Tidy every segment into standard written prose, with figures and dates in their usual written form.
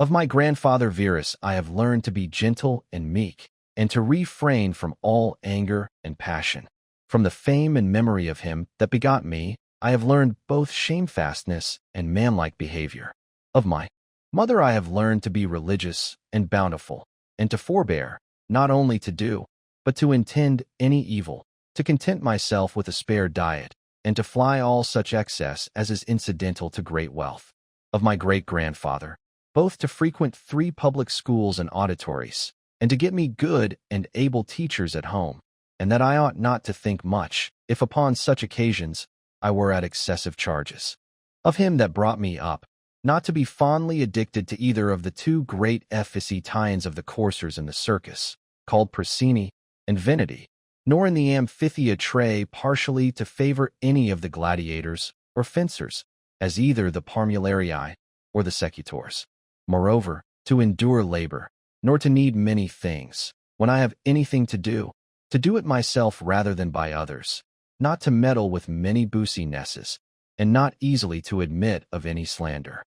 Of my grandfather Verus I have learned to be gentle and meek, and to refrain from all anger and passion. From the fame and memory of him that begot me, I have learned both shamefastness and manlike behavior. Of my mother I have learned to be religious and bountiful, and to forbear, not only to do, but to intend any evil, to content myself with a spare diet, and to fly all such excess as is incidental to great wealth. Of my great-grandfather, both to frequent 3 public schools and auditories, and to get me good and able teachers at home, and that I ought not to think much, if upon such occasions I were at excessive charges. Of him that brought me up, not to be fondly addicted to either of the 2 great Epicetians of the coursers in the circus, called Prasini and Vanity, nor in the amphitheatre partially to favor any of the gladiators or fencers, as either the Parmularii or the secutors. Moreover, to endure labor, nor to need many things, when I have anything to do it myself rather than by others, not to meddle with many businesses, and not easily to admit of any slander.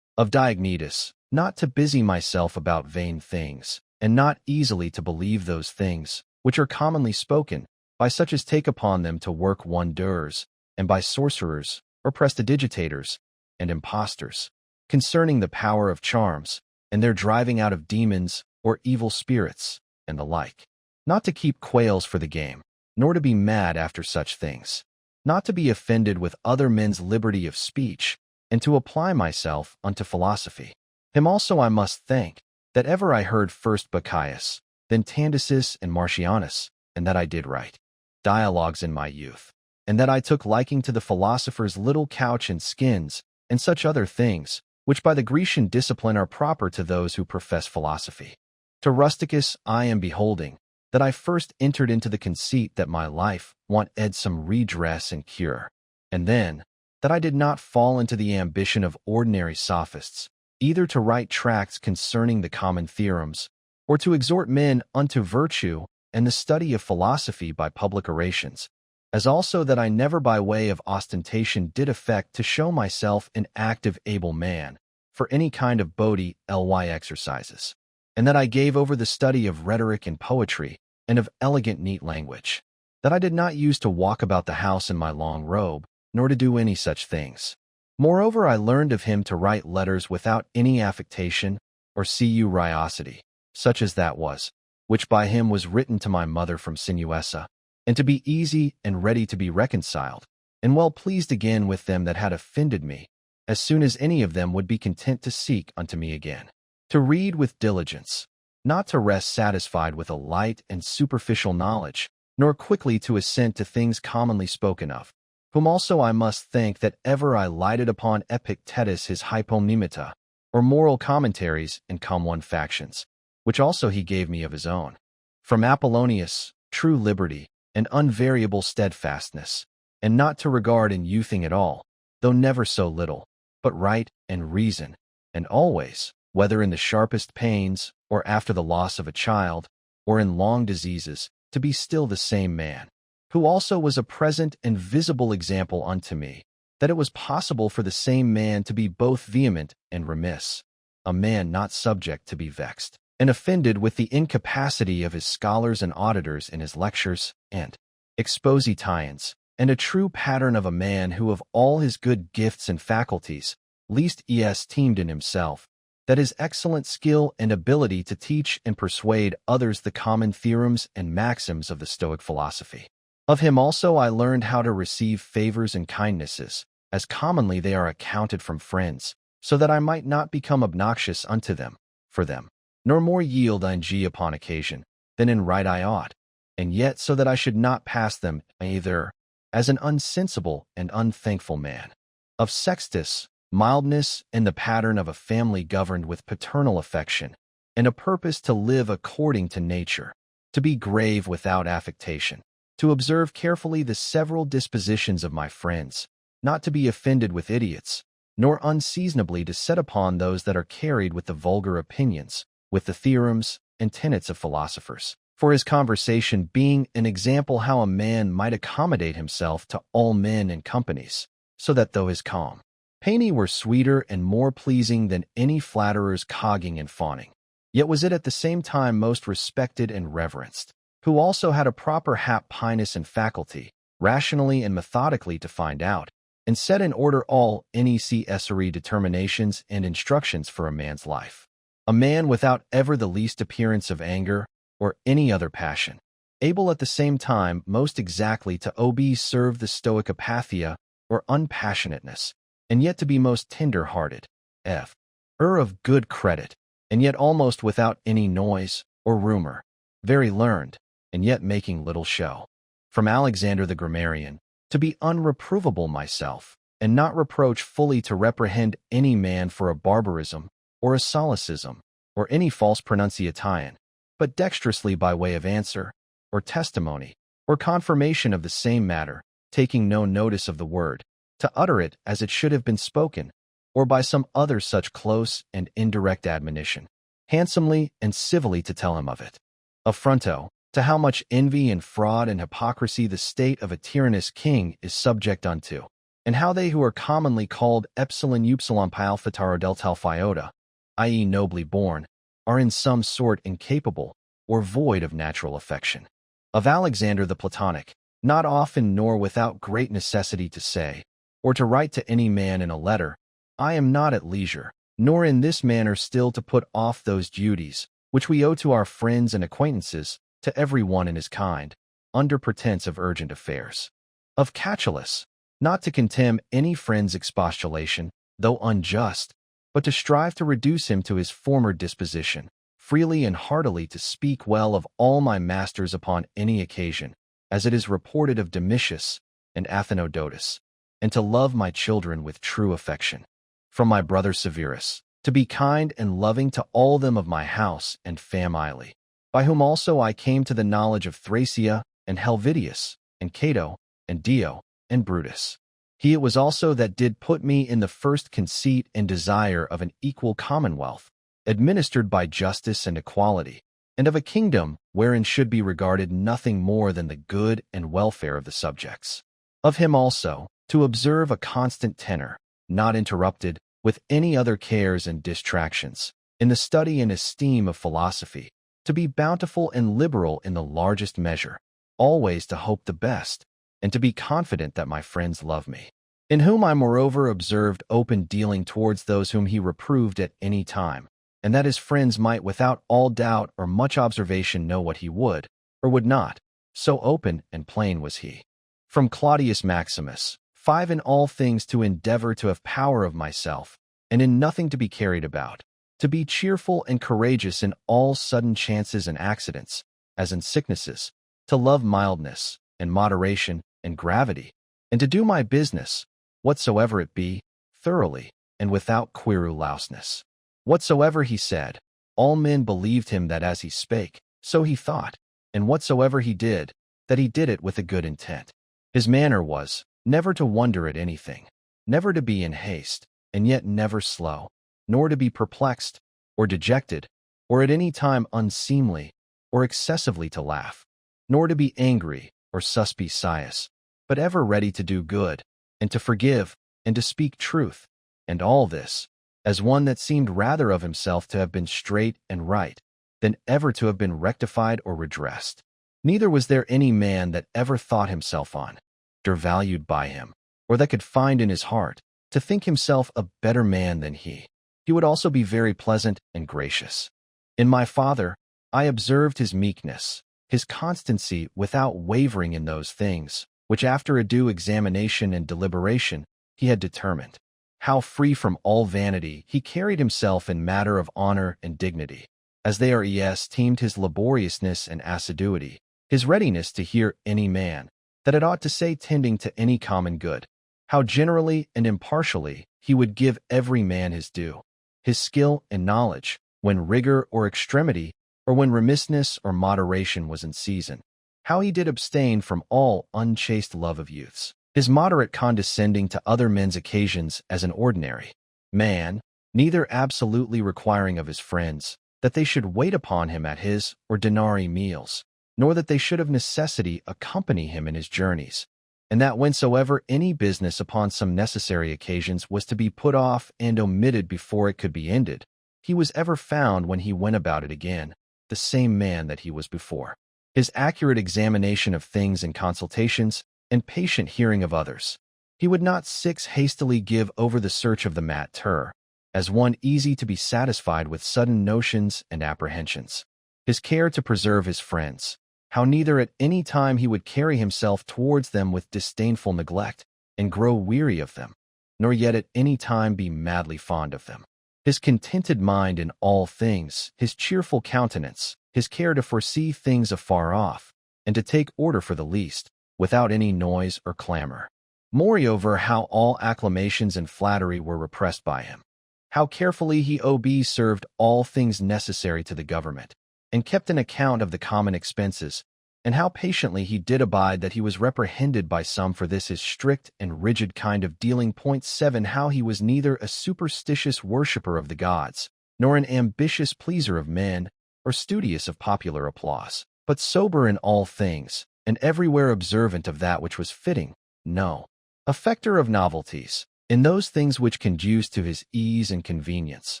Of Diognetus, not to busy myself about vain things, and not easily to believe those things which are commonly spoken by such as take upon them to work wonders, and by sorcerers, or prestidigitators, and impostors, concerning the power of charms, and their driving out of demons or evil spirits, and the like. Not to keep quails for the game, nor to be mad after such things. Not to be offended with other men's liberty of speech, and to apply myself unto philosophy. Him also I must thank, that ever I heard first Bacchius, then Tandicis and Martianus, and that I did write dialogues in my youth, and that I took liking to the philosophers' little couch and skins, and such other things, which by the Grecian discipline are proper to those who profess philosophy. To Rusticus I am beholding, that I first entered into the conceit that my life wanted some redress and cure, and then, that I did not fall into the ambition of ordinary sophists, either to write tracts concerning the common theorems, or to exhort men unto virtue and the study of philosophy by public orations, as also that I never by way of ostentation did affect to show myself an active able man for any kind of bodily exercises, and that I gave over the study of rhetoric and poetry, and of elegant neat language, that I did not use to walk about the house in my long robe, nor to do any such things. Moreover, I learned of him to write letters without any affectation or curiosity, such as that was, which by him was written to my mother from Sinuessa, and to be easy and ready to be reconciled, and well pleased again with them that had offended me, as soon as any of them would be content to seek unto me again. To read with diligence, not to rest satisfied with a light and superficial knowledge, nor quickly to assent to things commonly spoken of, whom also I must thank that ever I lighted upon Epictetus his Hypomnemata, or moral commentaries and common factions, which also he gave me of his own. From Apollonius, true liberty, and unvariable steadfastness, and not to regard in youthing at all, though never so little, but right and reason, and always, whether in the sharpest pains, or after the loss of a child, or in long diseases, to be still the same man, who also was a present and visible example unto me, that it was possible for the same man to be both vehement and remiss, a man not subject to be vexed and offended with the incapacity of his scholars and auditors in his lectures and expositines, and a true pattern of a man who of all his good gifts and faculties, least he esteemed in himself, that his excellent skill and ability to teach and persuade others the common theorems and maxims of the Stoic philosophy. Of him also I learned how to receive favors and kindnesses, as commonly they are accounted from friends, so that I might not become obnoxious unto them, for them, nor more yield unge upon occasion, than in right I ought, and yet so that I should not pass them either as an unsensible and unthankful man. Of Sextus, mildness and the pattern of a family governed with paternal affection, and a purpose to live according to nature, to be grave without affectation, to observe carefully the several dispositions of my friends, not to be offended with idiots, nor unseasonably to set upon those that are carried with the vulgar opinions, with the theorems and tenets of philosophers, for his conversation being an example how a man might accommodate himself to all men and companies, so that though his calm Paini were sweeter and more pleasing than any flatterer's cogging and fawning. Yet was it at the same time most respected and reverenced, who also had a proper happiness and faculty, rationally and methodically to find out, and set in order all necessary determinations and instructions for a man's life. A man without ever the least appearance of anger or any other passion, able at the same time most exactly to serve the Stoic apatheia or unpassionateness, and yet to be most tender-hearted, of good credit, and yet almost without any noise or rumor, very learned, and yet making little show. From Alexander the grammarian, to be unreprovable myself, and not reproach fully to reprehend any man for a barbarism, or a solecism, or any false pronunciation, but dexterously by way of answer, or testimony, or confirmation of the same matter, taking no notice of the word, to utter it as it should have been spoken, or by some other such close and indirect admonition, handsomely and civilly to tell him of it. Affronto, to how much envy and fraud and hypocrisy the state of a tyrannous king is subject unto, and how they who are commonly called epsilon upsilon pi alpha taro delta alpha iota, i.e. nobly born, are in some sort incapable or void of natural affection. Of Alexander the Platonic, not often nor without great necessity to say, or to write to any man in a letter, I am not at leisure, nor in this manner still to put off those duties which we owe to our friends and acquaintances, to every one in his kind, under pretense of urgent affairs. Of Catullus, not to contemn any friend's expostulation, though unjust, but to strive to reduce him to his former disposition, freely and heartily to speak well of all my masters upon any occasion, as it is reported of Domitius and Athenodotus, and to love my children with true affection. From my brother Severus, to be kind and loving to all them of my house and family, by whom also I came to the knowledge of Thracia and Helvidius, and Cato, and Dio, and Brutus. He it was also that did put me in the first conceit and desire of an equal commonwealth, administered by justice and equality, and of a kingdom wherein should be regarded nothing more than the good and welfare of the subjects. Of him also, to observe a constant tenor, not interrupted, with any other cares and distractions, in the study and esteem of philosophy, to be bountiful and liberal in the largest measure, always to hope the best, and to be confident that my friends love me. In whom I moreover observed open dealing towards those whom he reproved at any time, and that his friends might without all doubt or much observation know what he would, or would not, so open and plain was he. From Claudius Maximus, 5 in all things to endeavor to have power of myself, and in nothing to be carried about, to be cheerful and courageous in all sudden chances and accidents, as in sicknesses, to love mildness, and moderation, and gravity, and to do my business, whatsoever it be, thoroughly, and without querulousness. Whatsoever he said, all men believed him that as he spake, so he thought, and whatsoever he did, that he did it with a good intent. His manner was, never to wonder at anything, never to be in haste, and yet never slow, nor to be perplexed, or dejected, or at any time unseemly, or excessively to laugh, nor to be angry, or suspicious, but ever ready to do good, and to forgive, and to speak truth, and all this, as one that seemed rather of himself to have been straight and right, than ever to have been rectified or redressed. Neither was there any man that ever thought himself honored or valued by him, or that could find in his heart to think himself a better man than he. He would also be very pleasant and gracious. In my father, I observed his meekness, his constancy without wavering in those things, which after a due examination and deliberation he had determined. How free from all vanity he carried himself in matter of honor and dignity, as they are esteemed his laboriousness and assiduity, his readiness to hear any man, that it ought to say tending to any common good, how generally and impartially he would give every man his due, his skill and knowledge, when rigor or extremity, or when remissness or moderation was in season, how he did abstain from all unchaste love of youths, his moderate condescending to other men's occasions as an ordinary man, neither absolutely requiring of his friends that they should wait upon him at his or denarii meals, nor that they should of necessity accompany him in his journeys, and that whensoever any business upon some necessary occasions was to be put off and omitted before it could be ended, he was ever found when he went about it again, the same man that he was before. His accurate examination of things and consultations, and patient hearing of others. He would not hastily give over the search of the matter, as one easy to be satisfied with sudden notions and apprehensions. His care to preserve his friends, how neither at any time he would carry himself towards them with disdainful neglect, and grow weary of them, nor yet at any time be madly fond of them. His contented mind in all things, his cheerful countenance, his care to foresee things afar off, and to take order for the least, without any noise or clamor. Moreover, how all acclamations and flattery were repressed by him. How carefully he served all things necessary to the government, and kept an account of the common expenses, and how patiently he did abide that he was reprehended by some for this his strict and rigid kind of dealing. 7. How he was neither a superstitious worshipper of the gods, nor an ambitious pleaser of men, or studious of popular applause, but sober in all things, and everywhere observant of that which was fitting, no, affecter of novelties, in those things which conduced to his ease and convenience,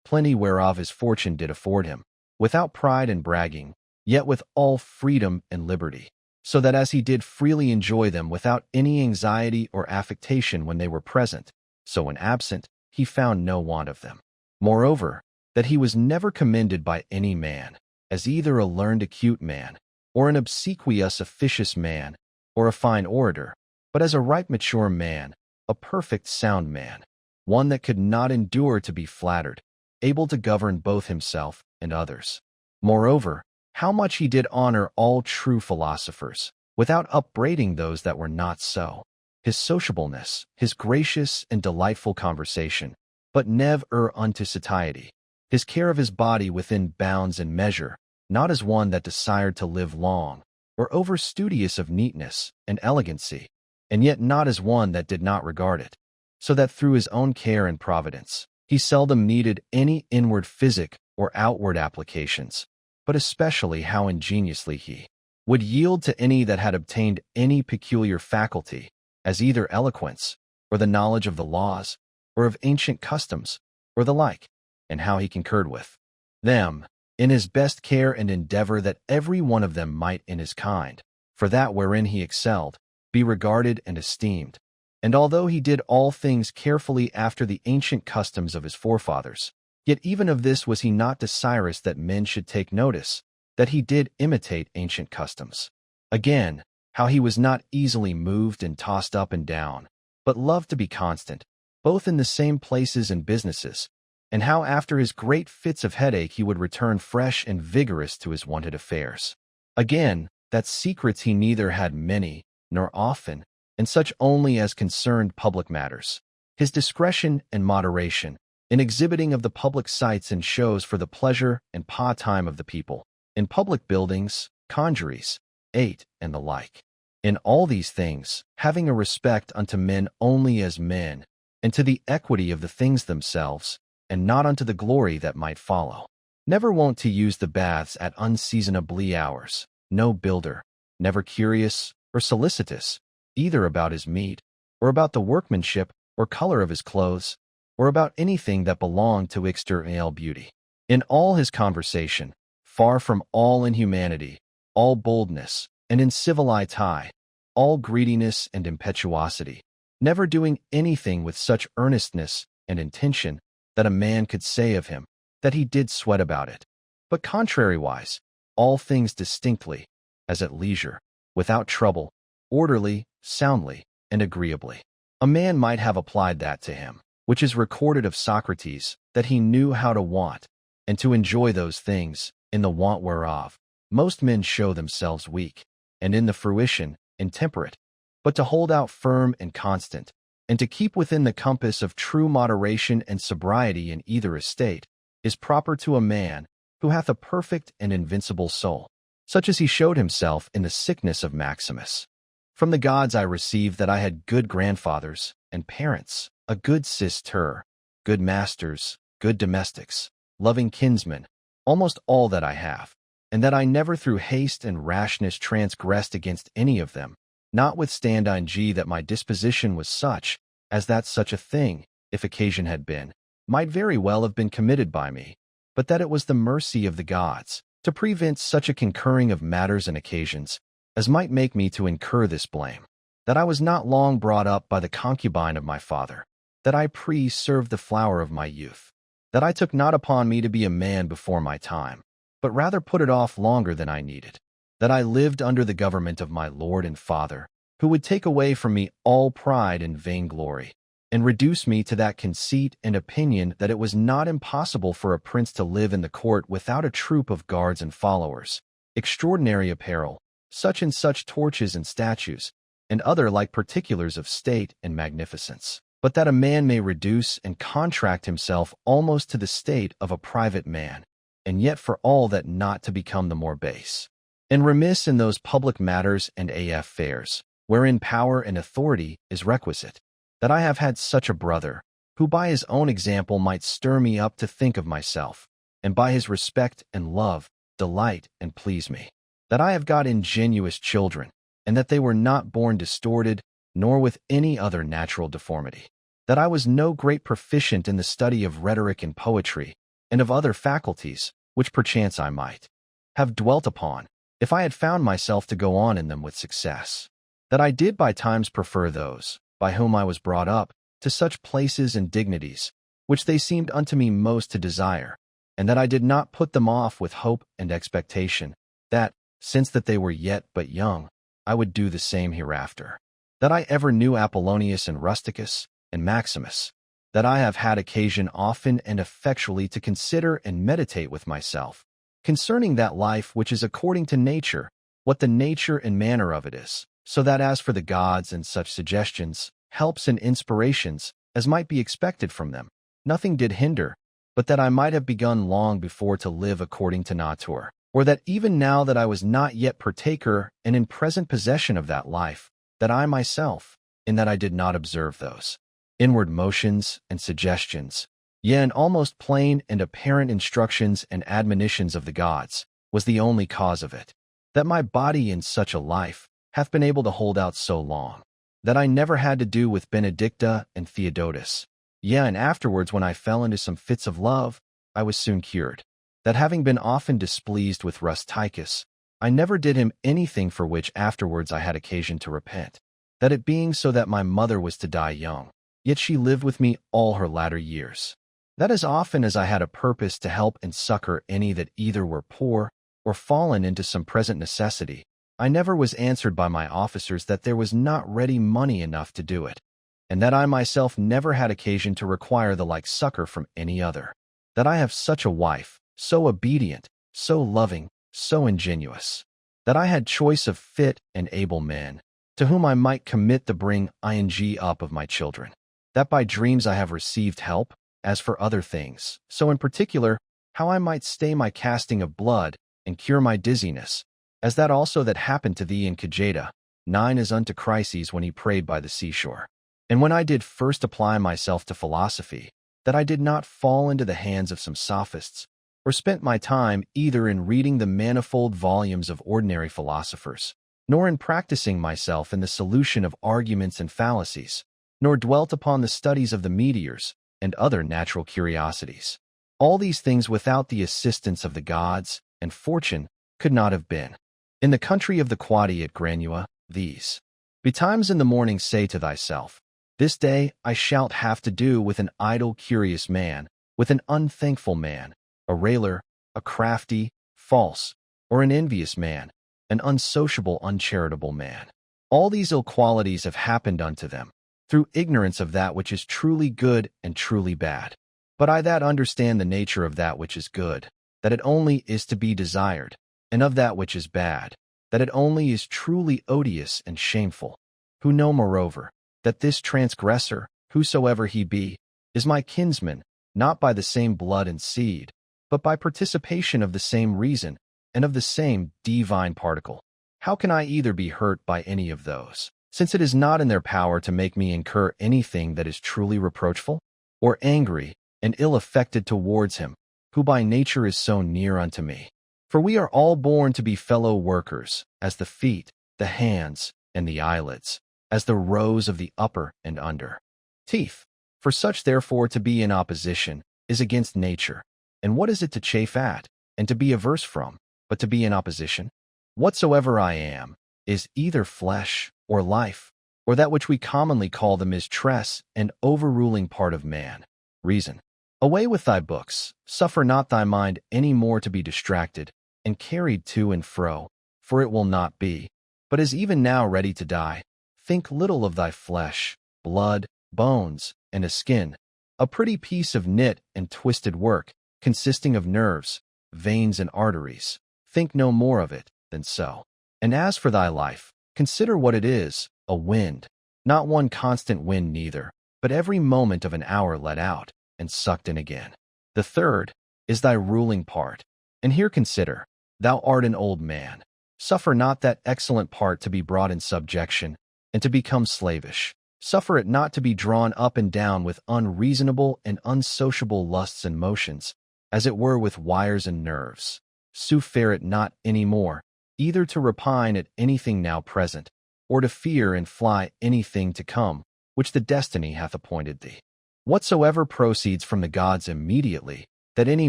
plenty whereof his fortune did afford him, without pride and bragging, yet with all freedom and liberty, so that as he did freely enjoy them without any anxiety or affectation when they were present, so when absent, he found no want of them. Moreover, that he was never commended by any man, as either a learned acute man, or an obsequious officious man, or a fine orator, but as a right mature man, a perfect sound man, one that could not endure to be flattered, able to govern both himself and others. Moreover, how much he did honor all true philosophers, without upbraiding those that were not so. His sociableness, his gracious and delightful conversation, but never unto satiety. His care of his body within bounds and measure, not as one that desired to live long, or over studious of neatness and elegancy, and yet not as one that did not regard it, so that through his own care and providence, he seldom needed any inward physic or outward applications, but especially how ingeniously he would yield to any that had obtained any peculiar faculty, as either eloquence, or the knowledge of the laws, or of ancient customs, or the like, and how he concurred with them in his best care and endeavor that every one of them might in his kind, for that wherein he excelled, be regarded and esteemed. And although he did all things carefully after the ancient customs of his forefathers, yet even of this was he not desirous that men should take notice, that he did imitate ancient customs. Again, how he was not easily moved and tossed up and down, but loved to be constant, both in the same places and businesses, and how after his great fits of headache he would return fresh and vigorous to his wonted affairs. Again, that secrets he neither had many, nor often, and such only as concerned public matters. His discretion and moderation, in exhibiting of the public sights and shows for the pleasure and time of the people, in public buildings, conjuries, and the like. In all these things, having a respect unto men only as men, and to the equity of the things themselves, and not unto the glory that might follow. Never wont to use the baths at unseasonably hours, no builder, never curious or solicitous, either about his meat, or about the workmanship or color of his clothes, or about anything that belonged to external beauty. In all his conversation, far from all inhumanity, all boldness, and incivility, all greediness and impetuosity, never doing anything with such earnestness and intention that a man could say of him that he did sweat about it, but contrariwise, all things distinctly, as at leisure, without trouble, orderly, soundly, and agreeably. A man might have applied that to him, which is recorded of Socrates, that he knew how to want, and to enjoy those things, in the want whereof, most men show themselves weak, and in the fruition, intemperate, but to hold out firm and constant, and to keep within the compass of true moderation and sobriety in either estate, is proper to a man who hath a perfect and invincible soul, such as he showed himself in the sickness of Maximus. From the gods I received that I had good grandfathers and parents, a good sister, good masters, good domestics, loving kinsmen, almost all that I have, and that I never through haste and rashness transgressed against any of them, notwithstanding that my disposition was such, as that such a thing, if occasion had been, might very well have been committed by me, but that it was the mercy of the gods, to prevent such a concurring of matters and occasions, as might make me to incur this blame, that I was not long brought up by the concubine of my father, that I served the flower of my youth, that I took not upon me to be a man before my time, but rather put it off longer than I needed, that I lived under the government of my Lord and Father, who would take away from me all pride and vainglory, and reduce me to that conceit and opinion that it was not impossible for a prince to live in the court without a troop of guards and followers, extraordinary apparel, such and such torches and statues, and other like particulars of state and magnificence, but that a man may reduce and contract himself almost to the state of a private man, and yet for all that not to become the more base, and remiss in those public matters and affairs, wherein power and authority is requisite, that I have had such a brother, who by his own example might stir me up to think of myself, and by his respect and love delight and please me, that I have got ingenuous children, and that they were not born distorted, nor with any other natural deformity, that I was no great proficient in the study of rhetoric and poetry, and of other faculties, which perchance I might have dwelt upon, if I had found myself to go on in them with success, that I did by times prefer those, by whom I was brought up, to such places and dignities, which they seemed unto me most to desire, and that I did not put them off with hope and expectation, that, since that they were yet but young, I would do the same hereafter, that I ever knew Apollonius and Rusticus, and Maximus, that I have had occasion often and effectually to consider and meditate with myself, concerning that life which is according to nature, what the nature and manner of it is, so that as for the gods and such suggestions, helps and inspirations, as might be expected from them, nothing did hinder, but that I might have begun long before to live according to nature, or that even now that I was not yet partaker and in present possession of that life, that I myself, in that I did not observe those inward motions and suggestions, yea, and almost plain and apparent instructions and admonitions of the gods, was the only cause of it, that my body in such a life hath been able to hold out so long, that I never had to do with Benedicta and Theodotus, yea, and afterwards when I fell into some fits of love, I was soon cured, that having been often displeased with Rusticus, I never did him anything for which afterwards I had occasion to repent, that it being so that my mother was to die young, yet she lived with me all her latter years, that as often as I had a purpose to help and succor any that either were poor or fallen into some present necessity, I never was answered by my officers that there was not ready money enough to do it, and that I myself never had occasion to require the like succor from any other, that I have such a wife, so obedient, so loving, so ingenuous, that I had choice of fit and able men, to whom I might commit the bring ing up of my children, that by dreams I have received help, as for other things, so in particular, how I might stay my casting of blood, and cure my dizziness, as that also that happened to thee in Cajeta, 9 as unto Chryses when he prayed by the seashore. And when I did first apply myself to philosophy, that I did not fall into the hands of some sophists, or spent my time either in reading the manifold volumes of ordinary philosophers, nor in practicing myself in the solution of arguments and fallacies, nor dwelt upon the studies of the meteors and other natural curiosities. All these things without the assistance of the gods and fortune could not have been. In the country of the Quadi at Granua, these betimes in the morning say to thyself, this day I shalt have to do with an idle curious man, with an unthankful man, a railer, a crafty, false, or an envious man, an unsociable, uncharitable man. All these ill qualities have happened unto them, through ignorance of that which is truly good and truly bad. But I that understand the nature of that which is good, that it only is to be desired, and of that which is bad, that it only is truly odious and shameful, who know moreover, that this transgressor, whosoever he be, is my kinsman, not by the same blood and seed, but by participation of the same reason, and of the same divine particle. How can I either be hurt by any of those, since it is not in their power to make me incur anything that is truly reproachful, or angry and ill-affected towards him, who by nature is so near unto me? For we are all born to be fellow workers, as the feet, the hands, and the eyelids, as the rows of the upper and under teeth. For such therefore to be in opposition is against nature. And what is it to chafe at, and to be averse from, but to be in opposition? Whatsoever I am, is either flesh, or life, or that which we commonly call the mistress and overruling part of man, reason. Away with thy books, suffer not thy mind any more to be distracted, and carried to and fro, for it will not be, but is even now ready to die. Think little of thy flesh, blood, bones, and a skin, a pretty piece of knit and twisted work, consisting of nerves, veins, and arteries. Think no more of it than so. And as for thy life, consider what it is, a wind, not one constant wind neither, but every moment of an hour let out, and sucked in again. The third is thy ruling part. And here consider, thou art an old man. Suffer not that excellent part to be brought in subjection, and to become slavish. Suffer it not to be drawn up and down with unreasonable and unsociable lusts and motions, as it were with wires and nerves. Suffer it not any more, either to repine at anything now present, or to fear and fly anything to come, which the destiny hath appointed thee. Whatsoever proceeds from the gods immediately, that any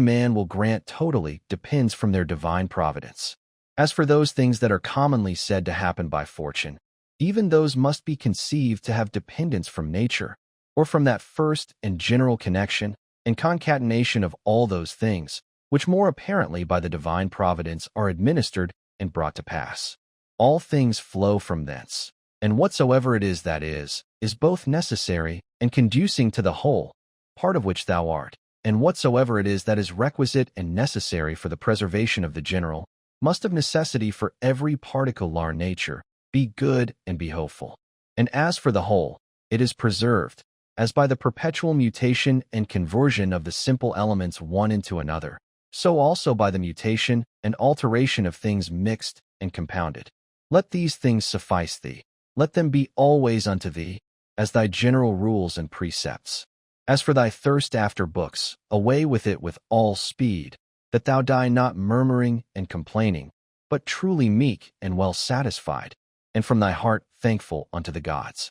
man will grant totally, depends from their divine providence. As for those things that are commonly said to happen by fortune, even those must be conceived to have dependence from nature, or from that first and general connection and concatenation of all those things, which more apparently by the divine providence are administered and brought to pass. All things flow from thence, and whatsoever it is that is both necessary and conducing to the whole, part of which thou art, and whatsoever it is that is requisite and necessary for the preservation of the general, must of necessity for every particular nature be good and be hopeful. And as for the whole, it is preserved, as by the perpetual mutation and conversion of the simple elements one into another, so also by the mutation and alteration of things mixed and compounded. Let these things suffice thee. Let them be always unto thee, as thy general rules and precepts. As for thy thirst after books, away with it with all speed, that thou die not murmuring and complaining, but truly meek and well satisfied, and from thy heart thankful unto the gods.